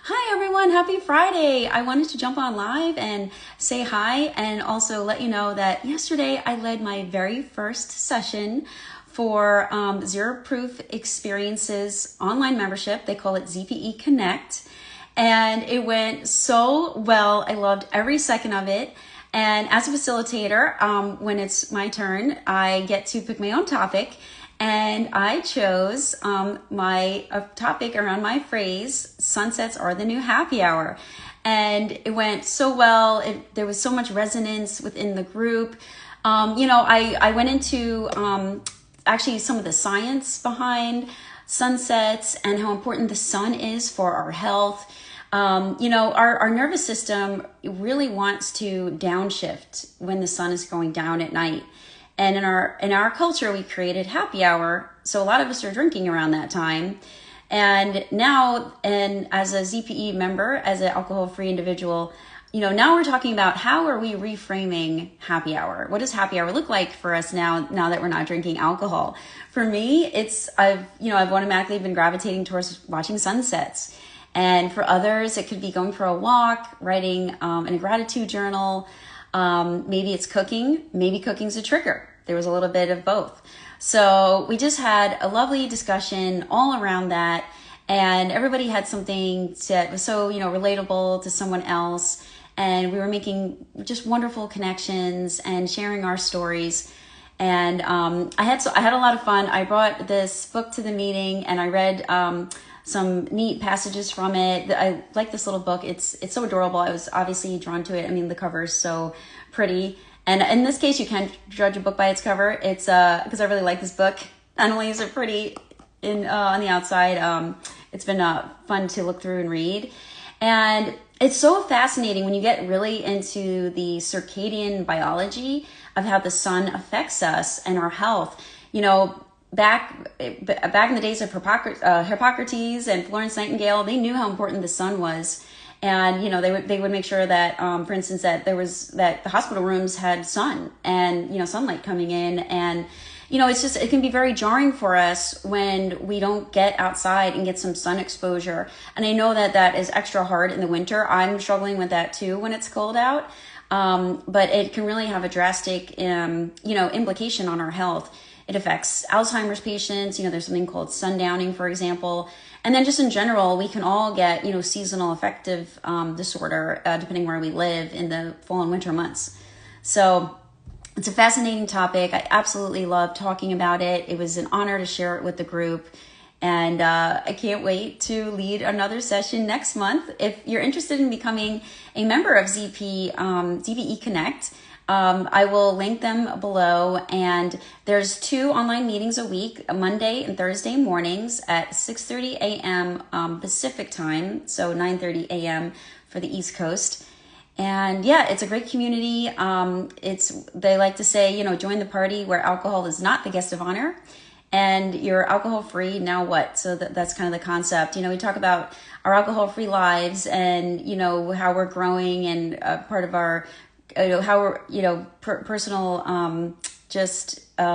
Hi everyone, happy Friday. I wanted to jump on live and say hi and also let you know that yesterday I led my very first session for Zero Proof Experiences online membership. They call it ZPE Connect. And it went so well. I loved every second of it. And as a facilitator, when it's my turn, I get to pick my own topic. And I chose my topic around my phrase, sunsets are the new happy hour. And it went so well. There was so much resonance within the group. I went into actually some of the science behind sunsets and how important the sun is for our health. Our nervous system really wants to downshift when the sun is going down at night. And in our culture, we created happy hour. So a lot of us are drinking around that time. And now, and as a ZPE member, as an alcohol-free individual, now we're talking about how are we reframing happy hour? What does happy hour look like for us now that we're not drinking alcohol? For me, I've automatically been gravitating towards watching sunsets. And for others, it could be going for a walk, writing in a gratitude journal. Maybe it's cooking, maybe cooking's a trigger. There was a little bit of both. So we just had a lovely discussion all around that. And everybody had something that was so, relatable to someone else. And we were making just wonderful connections and sharing our stories. And I had a lot of fun. I brought this book to the meeting and I read some neat passages from it. I like this little book. It's so adorable. I was obviously drawn to it. I mean, the cover is so pretty. And in this case, you can't judge a book by its cover. It's because I really like this book. Not only is it pretty on the outside, it's been fun to look through and read. And it's so fascinating when you get really into the circadian biology of how the sun affects us and our health. Back in the days of Hippocrates and Florence Nightingale, they knew how important the sun was. And, they would make sure that, for instance, that the hospital rooms had sun and, sunlight coming in. And, it can be very jarring for us when we don't get outside and get some sun exposure. And I know that is extra hard in the winter. I'm struggling with that too when it's cold out. But it can really have a drastic, implication on our health. It affects Alzheimer's patients. There's something called sundowning, for example. And then just in general, we can all get, seasonal affective disorder, depending where we live in the fall and winter months. So it's a fascinating topic. I absolutely love talking about it. It was an honor to share it with the group. And I can't wait to lead another session next month. If you're interested in becoming a member of ZPE Connect, I will link them below, and there's 2 online meetings a week, Monday and Thursday mornings at 6:30 a.m. Pacific time, so 9:30 a.m. for the East Coast. And yeah, it's a great community. They like to say, join the party where alcohol is not the guest of honor, and you're alcohol free. Now what? So that's kind of the concept. We talk about our alcohol free lives and how we're growing and part of our how we're, personal,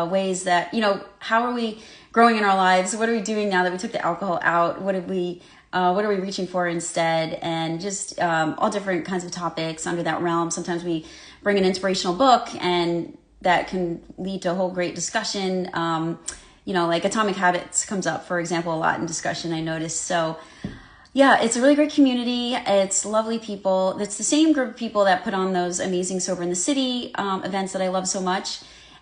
ways that, how are we growing in our lives? What are we doing now that we took the alcohol out? What are we reaching for instead? And just all different kinds of topics under that realm. Sometimes we bring an inspirational book and that can lead to a whole great discussion. Like Atomic Habits comes up, for example, a lot in discussion, I noticed. So yeah, it's a really great community. It's lovely people. It's the same group of people that put on those amazing Sober in the City events that I love so much.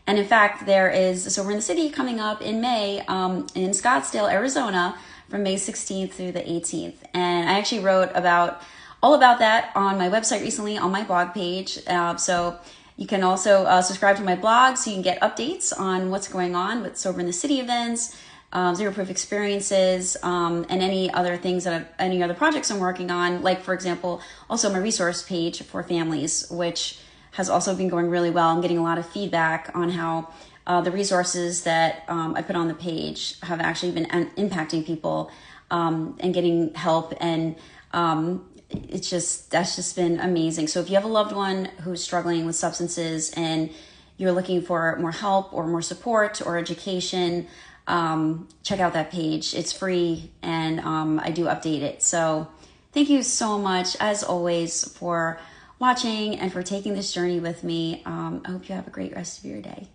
And in fact, there is Sober in the City coming up in May in Scottsdale, Arizona, from May 16th through the 18th. And I actually wrote all about that on my website recently on my blog page. So you can also subscribe to my blog so you can get updates on what's going on with Sober in the City events, Zero Proof Experiences, and any other things any other projects I'm working on. Like, for example, also my resource page for families, which has also been going really well. I'm getting a lot of feedback on how the resources that I put on the page have actually been impacting people and getting help. And that's just been amazing. So if you have a loved one who's struggling with substances and you're looking for more help or more support or education, check out that page. It's free and I do update it. So Thank you so much, as always, for watching and for taking this journey with me. I hope you have a great rest of your day.